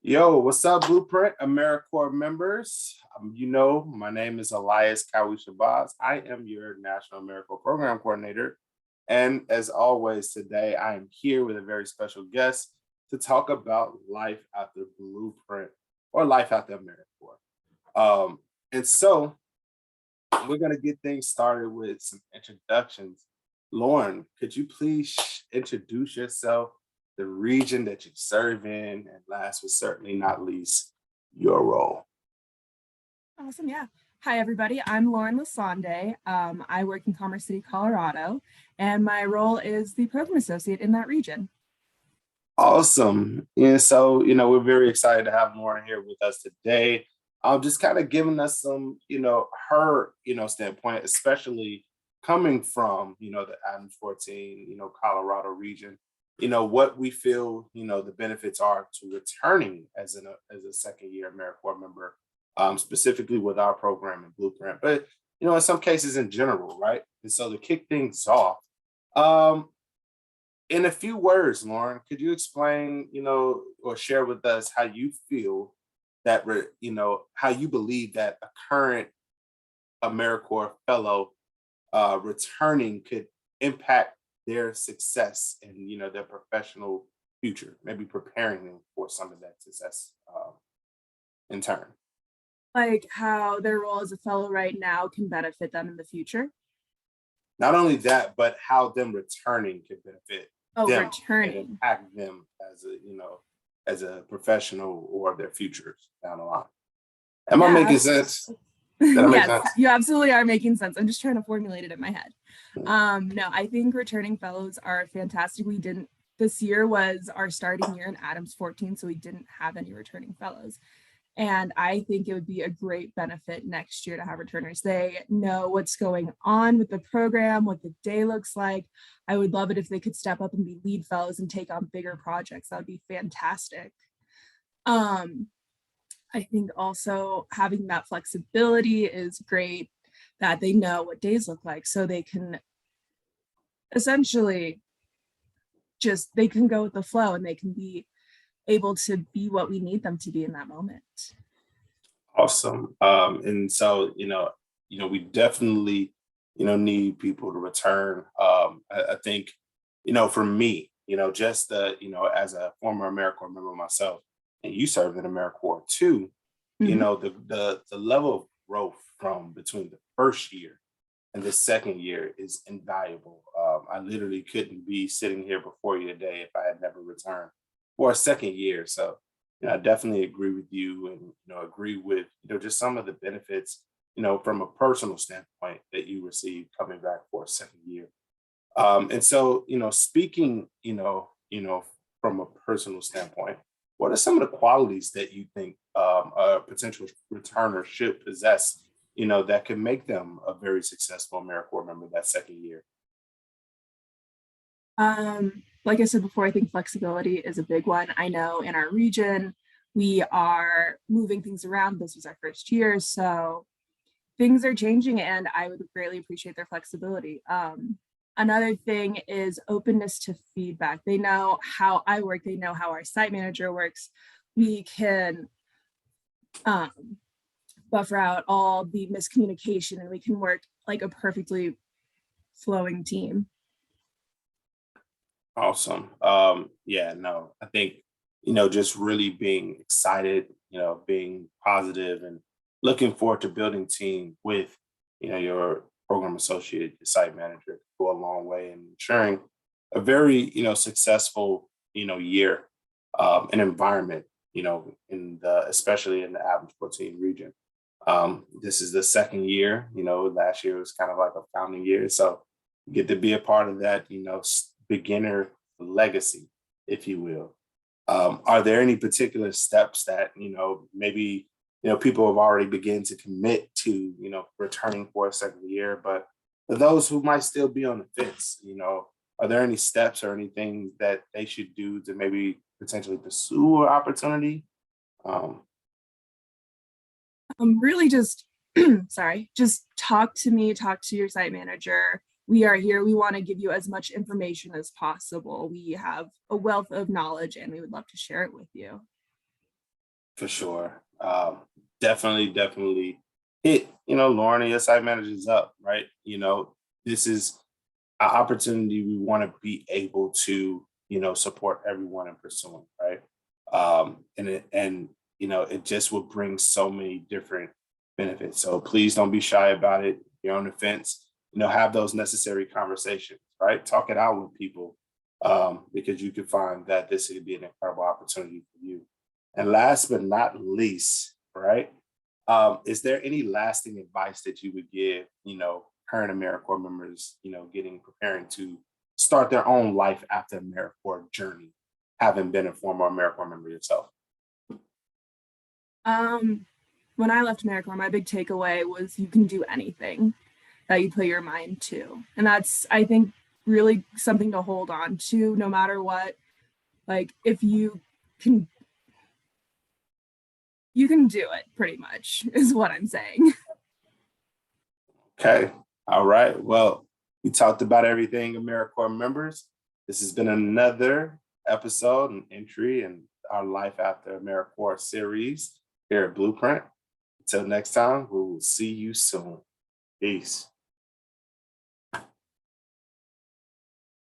Yo, what's up, Blueprint AmeriCorps members? My name is Ilyas Shabazz. I am your National AmeriCorps Program Coordinator. And as always, today I am here with a very special guest to talk about life after Blueprint or life after AmeriCorps. And so we're going to get things started with some introductions. Lauren, could you please introduce yourself, the region that you serve in, and last but certainly not least, your role? Awesome. Yeah. Hi, everybody. I'm Lauren Losandre. I work in Commerce City, Colorado, and my role is the program associate in that region. Awesome. And so, we're very excited to have Lauren here with us today. Just kind of giving us some, her, standpoint, especially coming from, the Adams 14, Colorado region, what we feel, the benefits are to returning as a second year AmeriCorps member, specifically with our program and Blueprint, but, in some cases in general, right? And so to kick things off, um, in a few words, Lauren, could you explain, or share with us how you feel that, how you believe that a current AmeriCorps fellow returning could impact their success and, their professional future, maybe preparing them for some of that success in turn? Like how their role as a fellow right now can benefit them in the future. Not only that, but how them returning could benefit Oh, them and returning. impact them as a professional or their futures down the line. Am I Yeah. making sense? That make Yes, sense? you absolutely are making sense. I'm just trying to formulate it in my head. Mhm. No, I think returning fellows are fantastic. This year was our starting year in Adams 14, so we didn't have any returning fellows. And I think it would be a great benefit next year to have returners. They know what's going on with the program, what the day looks like. I would love it if they could step up and be lead fellows and take on bigger projects. That would be fantastic. I think also having that flexibility is great, that they know what days look like, so they can essentially they can go with the flow and they can be able to be what we need them to be in that moment. Awesome. And so, we definitely, need people to return. I think, for me, just as a former AmeriCorps member myself, and you served in AmeriCorps too, Mhm. the level of growth from between the first year and the second year is invaluable. I literally couldn't be sitting here before you today if I had never returned for a second year. So, I definitely agree with you, and agree with just some of the benefits, from a personal standpoint that you receive coming back for a second year. And so, speaking, from a personal standpoint, what are some of the qualities that you think a potential returner should possess, that can make them a very successful AmeriCorps member that second year? Like I said before, I think flexibility is a big one. I know in our region, we are moving things around. This was our first year, so things are changing, and I would greatly appreciate their flexibility. Another thing is openness to feedback. They know how I work, they know how our site manager works. We can buffer out all the miscommunication and we can work like a perfectly flowing team. Awesome. Yeah, no, I think, just really being excited, being positive and looking forward to building team with, your program associate, your site manager go a long way in ensuring a very, successful, year and environment, especially in the Adams 14 region. This is the second year, last year was kind of like a founding year. So get to be a part of that, beginner legacy, if you will. Are there any particular steps that, maybe, people have already begun to commit to, returning for a second year, but for those who might still be on the fence, are there any steps or anything that they should do to maybe potentially pursue an opportunity? Um, Really just, sorry, just talk to me, talk to your site manager. We are here. We want to give you as much information as possible. We have a wealth of knowledge and we would love to share it with you. For sure. Definitely hit, Lauren and your site managers up, right? This is an opportunity we want to be able to, support everyone in pursuing, right? And it just will bring so many different benefits. So please don't be shy about it. You're on the fence, have those necessary conversations, right? Talk it out with people, because you can find that this could be an incredible opportunity for you. And last but not least, right? Is there any lasting advice that you would give, current AmeriCorps members, preparing to start their own life after AmeriCorps journey, having been a former AmeriCorps member yourself? Um, when I left AmeriCorps, my big takeaway was you can do anything that you put your mind to. And that's, I think, really something to hold on to no matter what. Like, if can, you can do it pretty much, is what I'm saying. Okay. All right. Well, we talked about everything AmeriCorps members. This has been another episode and entry in our Life After AmeriCorps series here at Blueprint. Until next time, we will see you soon. Peace.